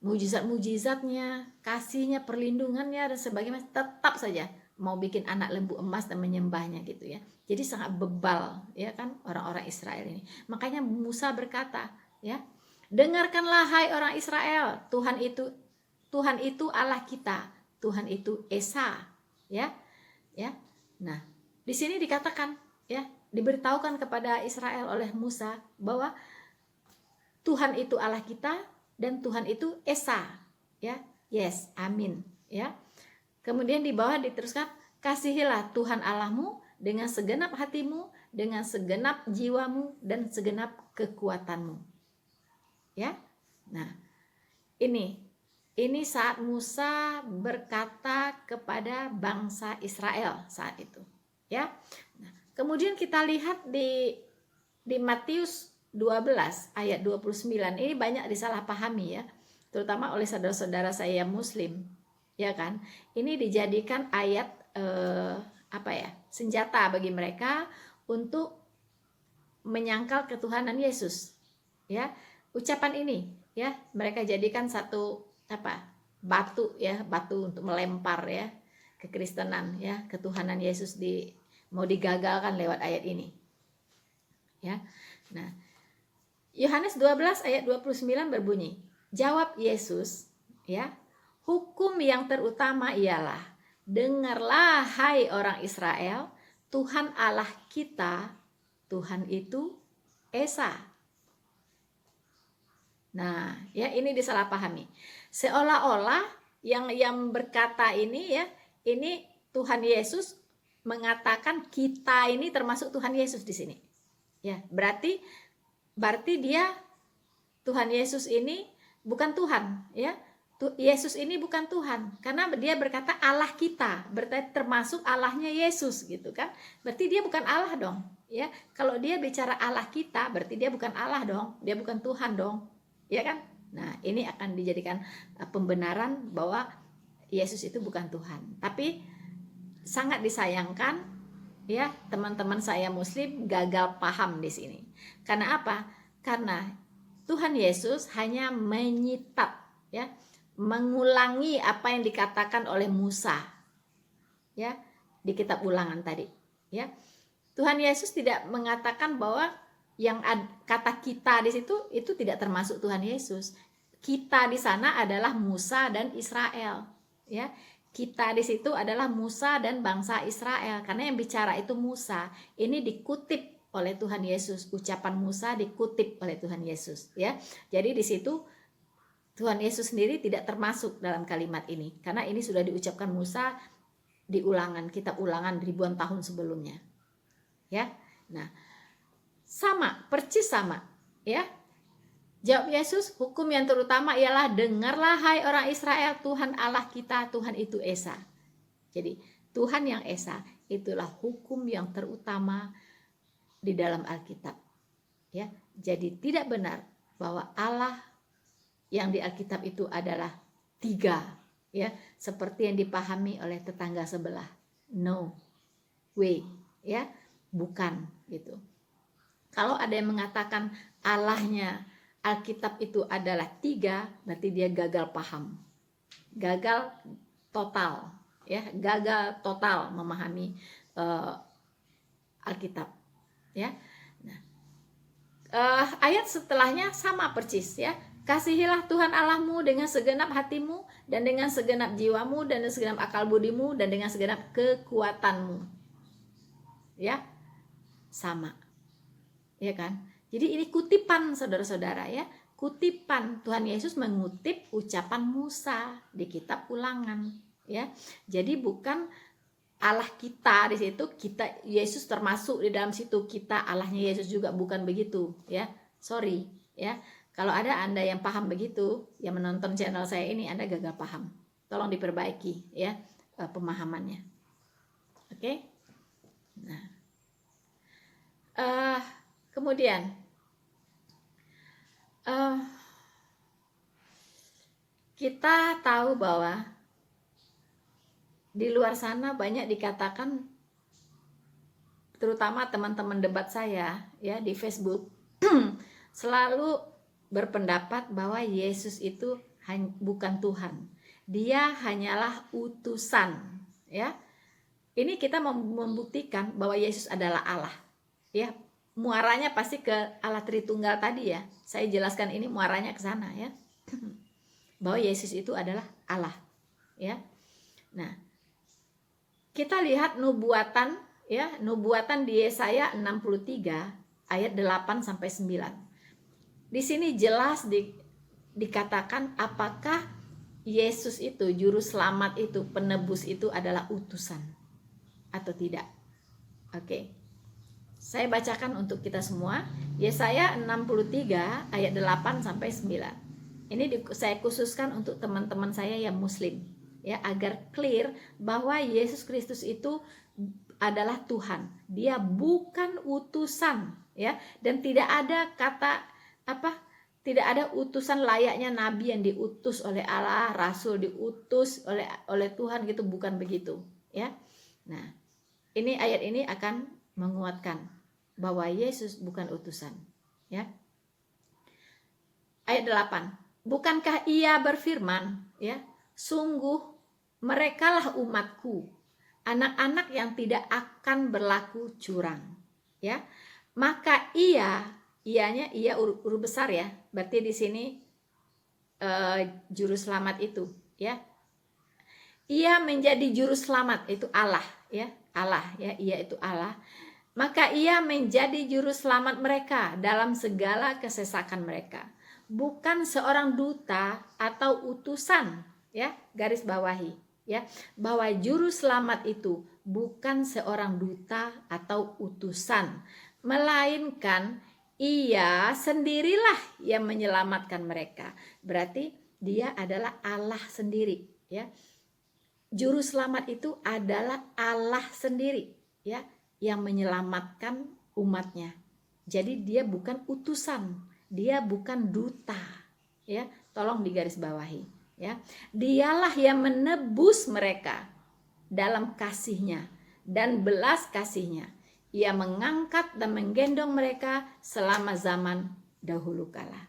mujizat-mujizatnya, kasihnya, perlindungannya dan sebagainya, tetap saja mau bikin anak lembu emas dan menyembahnya gitu ya. Jadi sangat bebal ya kan orang-orang Israel ini. Makanya Musa berkata ya, dengarkanlah hai orang Israel, Tuhan itu Allah kita, Tuhan itu Esa ya. Ya. Nah, di sini dikatakan ya, diberitahukan kepada Israel oleh Musa bahwa Tuhan itu Allah kita dan Tuhan itu Esa ya. Yes, amin ya. Kemudian di bawah diteruskan, kasihilah Tuhan Allahmu dengan segenap hatimu, dengan segenap jiwamu dan segenap kekuatanmu. Ya. Nah, ini saat Musa berkata kepada bangsa Israel saat itu, ya. Nah, kemudian kita lihat di Matius 12 ayat 29. Ini banyak disalahpahami ya, terutama oleh saudara-saudara saya yang muslim, ya kan. Ini dijadikan ayat senjata bagi mereka untuk menyangkal ketuhanan Yesus. Ya, ucapan ini ya mereka jadikan satu batu untuk melempar ya kekristenan ya, ketuhanan Yesus mau digagalkan lewat ayat ini ya. Nah, Yohanes 12 ayat 29 berbunyi, jawab Yesus ya, hukum yang terutama ialah, dengarlah hai orang Israel, Tuhan Allah kita, Tuhan itu Esa. Nah, ya ini disalahpahami. Seolah-olah yang berkata ini ya, ini Tuhan Yesus mengatakan kita ini termasuk Tuhan Yesus di sini. Ya, berarti dia Tuhan Yesus ini bukan Tuhan, ya. Yesus ini bukan Tuhan karena dia berkata Allah kita, berarti termasuk Allahnya Yesus gitu kan. Berarti dia bukan Allah dong, ya. Kalau dia bicara Allah kita, berarti dia bukan Allah dong, dia bukan Tuhan dong. Ya kan? Nah, ini akan dijadikan pembenaran bahwa Yesus itu bukan Tuhan. Tapi sangat disayangkan ya, teman-teman saya muslim gagal paham di sini. Karena apa? Karena Tuhan Yesus hanya menyitap ya, mengulangi apa yang dikatakan oleh Musa ya di kitab Ulangan tadi ya. Tuhan Yesus tidak mengatakan bahwa yang kata kita di situ itu tidak termasuk Tuhan Yesus. Kita di sana adalah Musa dan Israel, ya. Kita di situ adalah Musa dan bangsa Israel, karena yang bicara itu Musa. Ini dikutip oleh Tuhan Yesus, ucapan Musa dikutip oleh Tuhan Yesus, ya. Jadi di situ Tuhan Yesus sendiri tidak termasuk dalam kalimat ini, karena ini sudah diucapkan Musa di Ulangan, kitab Ulangan ribuan tahun sebelumnya, ya. Nah, percis sama ya. Jawab Yesus, hukum yang terutama ialah, dengarlah hai orang Israel, Tuhan Allah kita, Tuhan itu Esa. Jadi Tuhan yang Esa itulah hukum yang terutama di dalam Alkitab ya. Jadi tidak benar bahwa Allah yang di Alkitab itu adalah 3 ya, seperti yang dipahami oleh tetangga sebelah. No way ya, bukan gitu. Kalau ada yang mengatakan Allahnya Alkitab itu adalah 3, berarti dia gagal paham, gagal total ya, gagal total memahami Alkitab ya. Nah, ayat setelahnya sama persis ya, kasihilah Tuhan Allahmu dengan segenap hatimu dan dengan segenap jiwamu dan dengan segenap akal budimu dan dengan segenap kekuatanmu ya, sama ya kan. Jadi ini kutipan saudara-saudara ya, kutipan. Tuhan Yesus mengutip ucapan Musa di kitab Ulangan ya. Jadi bukan Allah kita di situ, kita Yesus termasuk di dalam situ, kita Allahnya Yesus juga, bukan begitu ya. Sorry ya. Kalau ada Anda yang paham begitu, yang menonton channel saya ini, Anda gagal paham. Tolong diperbaiki ya pemahamannya. Oke. Nah, kemudian kita tahu bahwa di luar sana banyak dikatakan, terutama teman-teman debat saya ya di Facebook, selalu berpendapat bahwa Yesus itu bukan Tuhan. Dia hanyalah utusan, ya. Ini kita membuktikan bahwa Yesus adalah Allah, ya. Muaranya pasti ke Allah Tritunggal tadi ya. Saya jelaskan ini muaranya ke sana ya. Bahwa Yesus itu adalah Allah, ya. Nah, kita lihat nubuatan ya, nubuatan di Yesaya 63 ayat 8 sampai 9. Di sini jelas dikatakan apakah Yesus itu, juru selamat itu, penebus itu adalah utusan atau tidak. Oke. Saya bacakan untuk kita semua. Yesaya 63 ayat 8 sampai 9. Ini saya khususkan untuk teman-teman saya yang muslim ya, agar clear bahwa Yesus Kristus itu adalah Tuhan. Dia bukan utusan ya, dan tidak ada kata tidak ada utusan layaknya nabi yang diutus oleh Allah, rasul diutus oleh Tuhan gitu, bukan begitu ya. Nah, ini ayat ini akan menguatkan bahwa Yesus bukan utusan ya. Ayat 8. Bukankah ia berfirman ya, sungguh merekalah umatku, anak-anak yang tidak akan berlaku curang ya. Maka ianya huruf besar ya, berarti di sini juru selamat itu ya. Ia menjadi juru selamat, itu Allah ya, Allah ya, ia itu Allah. Maka ia menjadi juru selamat mereka dalam segala kesesakan mereka, bukan seorang duta atau utusan ya, garis bawahi ya, bahwa juru selamat itu bukan seorang duta atau utusan, melainkan ia sendirilah yang menyelamatkan mereka. Berarti dia adalah Allah sendiri ya. Juru selamat itu adalah Allah sendiri ya, yang menyelamatkan umatnya. Jadi dia bukan utusan, dia bukan duta ya. Tolong digaris bawahi ya. Dialah yang menebus mereka dalam kasihnya dan belas kasihnya. Ia mengangkat dan menggendong mereka selama zaman dahulu kala.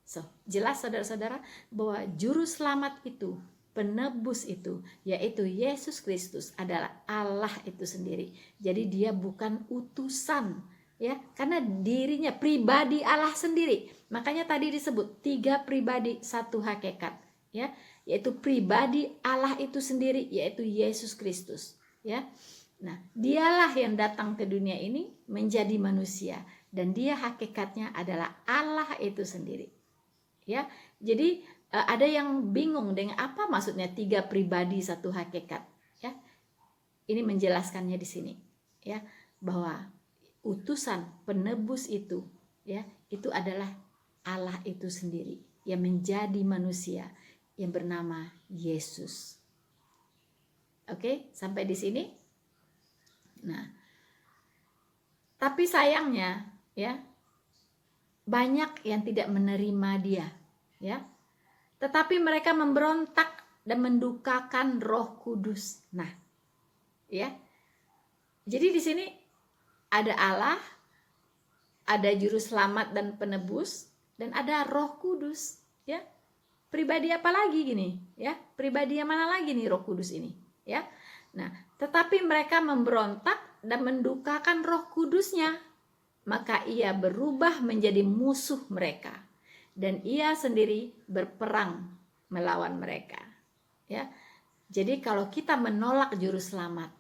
So, jelas saudara-saudara bahwa juru selamat itu, penebus itu, yaitu Yesus Kristus adalah Allah itu sendiri. Jadi dia bukan utusan ya, karena dirinya pribadi Allah sendiri. Makanya tadi disebut 3 pribadi 1 hakikat ya, yaitu pribadi Allah itu sendiri, yaitu Yesus Kristus ya. Nah, dialah yang datang ke dunia ini menjadi manusia, dan dia hakikatnya adalah Allah itu sendiri ya. Jadi ada yang bingung dengan apa maksudnya 3 pribadi 1 hakikat ya. Ini menjelaskannya di sini ya, bahwa utusan penebus itu ya, itu adalah Allah itu sendiri yang menjadi manusia yang bernama Yesus. Oke, sampai di sini. Nah, tapi sayangnya ya, banyak yang tidak menerima dia ya. Tetapi mereka memberontak dan mendukakan Roh Kudus. Nah, ya. Jadi di sini ada Allah, ada juru selamat dan penebus, dan ada Roh Kudus ya. Pribadi apa lagi gini ya? Pribadi yang mana lagi nih Roh Kudus ini ya? Nah, tetapi mereka memberontak dan mendukakan Roh Kudusnya, maka ia berubah menjadi musuh mereka, dan ia sendiri berperang melawan mereka ya. Jadi kalau kita menolak juru selamat,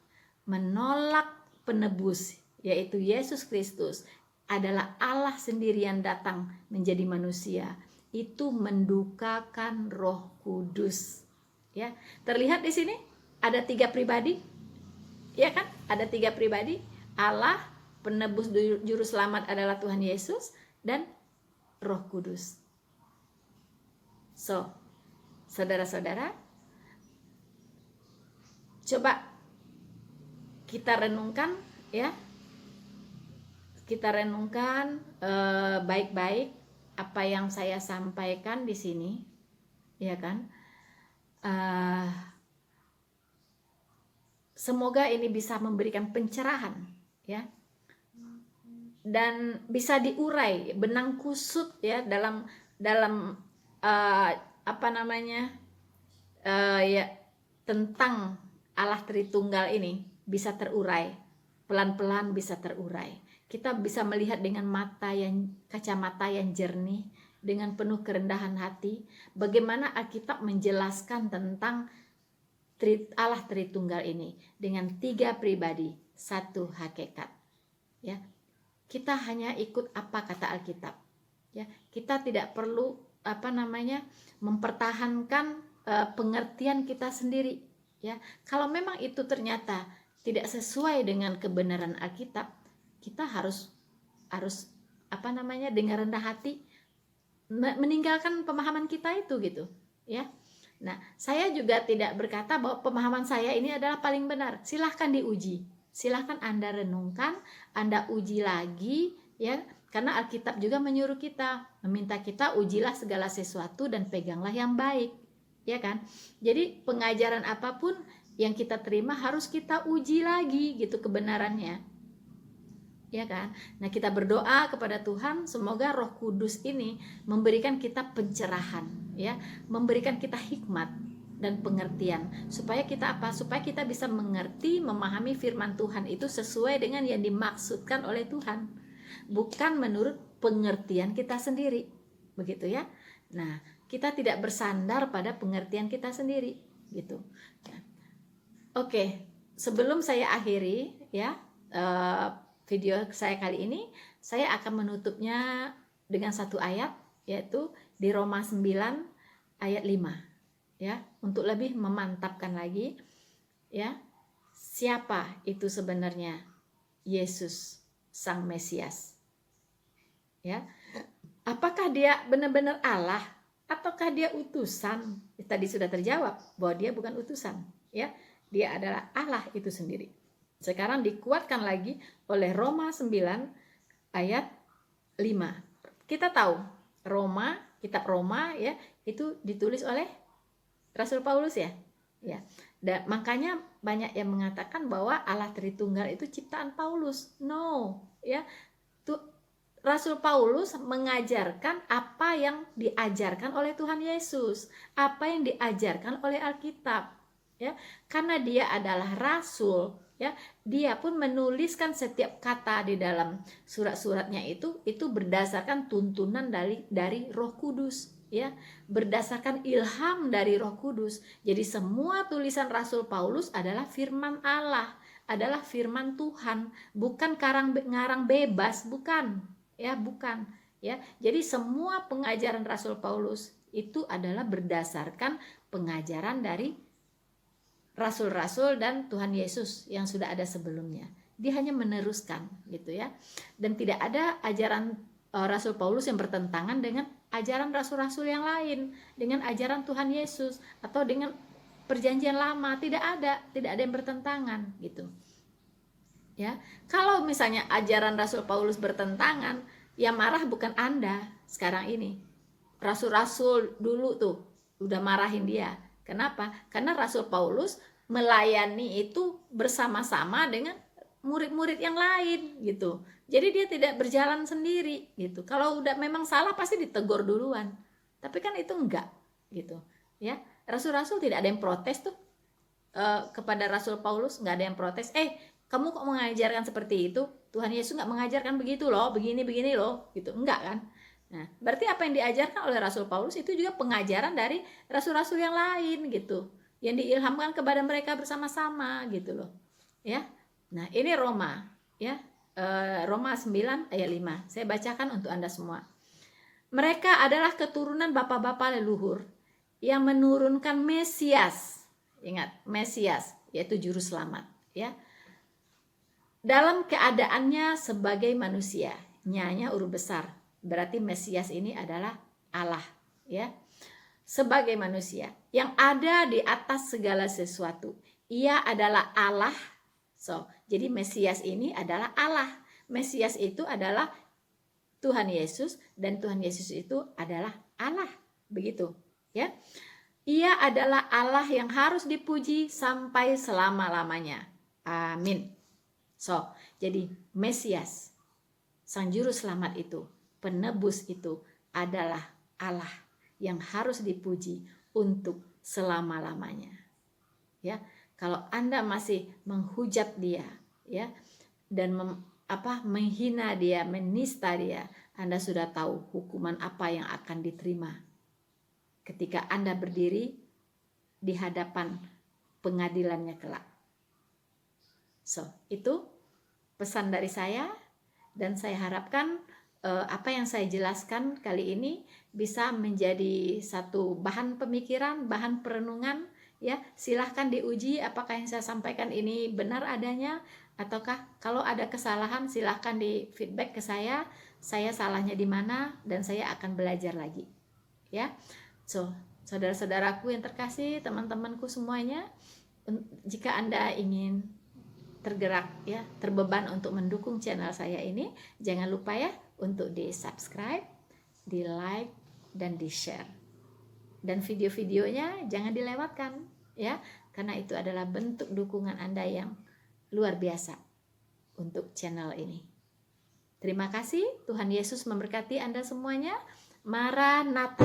menolak penebus, yaitu Yesus Kristus adalah Allah sendiri yang datang menjadi manusia, itu mendukakan Roh Kudus ya. Terlihat di sini ada 3 pribadi ya kan, ada 3 pribadi, Allah, penebus juru selamat adalah Tuhan Yesus, dan Roh Kudus. So, saudara-saudara, coba kita renungkan ya, kita renungkan baik-baik apa yang saya sampaikan di sini ya kan. semoga ini bisa memberikan pencerahan, ya, dan bisa diurai benang kusut, ya, dalam apa namanya, ya, tentang Allah Tritunggal ini bisa terurai, pelan-pelan bisa terurai. Kita bisa melihat dengan kacamata yang jernih, dengan penuh kerendahan hati, bagaimana Alkitab menjelaskan tentang Allah Tritunggal ini dengan 3 pribadi, 1 hakikat. Ya, kita hanya ikut apa kata Alkitab. Ya, kita tidak perlu mempertahankan pengertian kita sendiri. Ya, kalau memang itu ternyata tidak sesuai dengan kebenaran Alkitab, kita harus dengan rendah hati meninggalkan pemahaman kita itu, gitu, ya. Nah, saya juga tidak berkata bahwa pemahaman saya ini adalah paling benar. Silahkan diuji, silahkan Anda renungkan, Anda uji lagi, ya, karena Alkitab juga menyuruh kita, meminta kita ujilah segala sesuatu dan peganglah yang baik, ya kan. Jadi pengajaran apapun yang kita terima harus kita uji lagi, gitu, kebenarannya, ya kan. Nah, kita berdoa kepada Tuhan semoga Roh Kudus ini memberikan kita pencerahan, ya, memberikan kita hikmat dan pengertian, supaya kita bisa mengerti, memahami firman Tuhan itu sesuai dengan yang dimaksudkan oleh Tuhan, bukan menurut pengertian kita sendiri, begitu, ya. Nah, kita tidak bersandar pada pengertian kita sendiri, gitu. Oke, sebelum saya akhiri, ya, video saya kali ini, saya akan menutupnya dengan 1 ayat, yaitu di Roma 9 ayat 5, ya, untuk lebih memantapkan lagi, ya, siapa itu sebenarnya Yesus Sang Mesias, ya. Apakah dia benar-benar Allah ataukah dia utusan? Tadi sudah terjawab bahwa dia bukan utusan, ya. Dia adalah Allah itu sendiri. Sekarang dikuatkan lagi oleh Roma 9 ayat 5. Kita tahu kitab Roma, ya, itu ditulis oleh Rasul Paulus, ya. Ya. Dan makanya banyak yang mengatakan bahwa Allah Tritunggal itu ciptaan Paulus. No, ya. Rasul Paulus mengajarkan apa yang diajarkan oleh Tuhan Yesus, apa yang diajarkan oleh Alkitab. Ya, karena dia adalah rasul, ya, dia pun menuliskan setiap kata di dalam surat-suratnya itu berdasarkan tuntunan dari Roh Kudus, ya, berdasarkan ilham dari Roh Kudus. Jadi semua tulisan Rasul Paulus adalah firman Allah, adalah firman Tuhan, bukan ngarang bebas, bukan, ya, bukan, ya. Jadi semua pengajaran Rasul Paulus itu adalah berdasarkan pengajaran dari rasul-rasul dan Tuhan Yesus yang sudah ada sebelumnya. Dia hanya meneruskan, gitu, ya. Dan tidak ada ajaran Rasul Paulus yang bertentangan dengan ajaran rasul-rasul yang lain, dengan ajaran Tuhan Yesus atau dengan perjanjian lama. Tidak ada yang bertentangan, gitu, ya. Kalau misalnya ajaran Rasul Paulus bertentangan, ya marah bukan Anda sekarang ini. Rasul-rasul dulu tuh udah marahin dia. Kenapa? Karena Rasul Paulus melayani itu bersama-sama dengan murid-murid yang lain, gitu. Jadi dia tidak berjalan sendiri, gitu. Kalau udah memang salah pasti ditegur duluan. Tapi kan itu enggak, gitu, ya. Rasul-rasul tidak ada yang protes tuh kepada Rasul Paulus, nggak ada yang protes. Kamu kok mengajarkan seperti itu? Tuhan Yesus nggak mengajarkan begitu loh, begini loh, gitu. Enggak kan? Nah, berarti apa yang diajarkan oleh Rasul Paulus itu juga pengajaran dari rasul-rasul yang lain, gitu, yang diilhamkan kepada mereka bersama-sama, gitu loh, ya. Nah, ini Roma, ya, Roma 9 ayat 5. Saya bacakan untuk Anda semua. Mereka adalah keturunan bapak-bapak leluhur yang menurunkan Mesias. Ingat, Mesias yaitu juru selamat, ya. Dalam keadaannya sebagai manusia, nyanya huruf besar. Berarti Mesias ini adalah Allah, ya. Sebagai manusia yang ada di atas segala sesuatu. Ia adalah Allah. Jadi Mesias ini adalah Allah. Mesias itu adalah Tuhan Yesus dan Tuhan Yesus itu adalah Allah, begitu, ya. Ia adalah Allah yang harus dipuji sampai selama-lamanya. Amin. So, jadi Mesias, Sang Juru Selamat itu, penebus itu adalah Allah yang harus dipuji untuk selama-lamanya. Ya, kalau Anda masih menghujat dia, ya, dan menghina dia, menista dia, Anda sudah tahu hukuman apa yang akan diterima ketika Anda berdiri di hadapan pengadilannya kelak. So, itu pesan dari saya, dan saya harapkan apa yang saya jelaskan kali ini bisa menjadi satu bahan pemikiran, bahan perenungan, ya. Silahkan diuji apakah yang saya sampaikan ini benar adanya, ataukah kalau ada kesalahan silahkan di feedback ke saya salahnya di mana, dan saya akan belajar lagi, ya. So, saudara-saudaraku yang terkasih, teman-temanku semuanya, jika Anda ingin tergerak, ya, terbeban untuk mendukung channel saya ini, jangan lupa ya untuk di subscribe, di like, dan di share. Dan video-videonya jangan dilewatkan, ya, karena itu adalah bentuk dukungan Anda yang luar biasa untuk channel ini. Terima kasih, Tuhan Yesus memberkati Anda semuanya. Maranatha.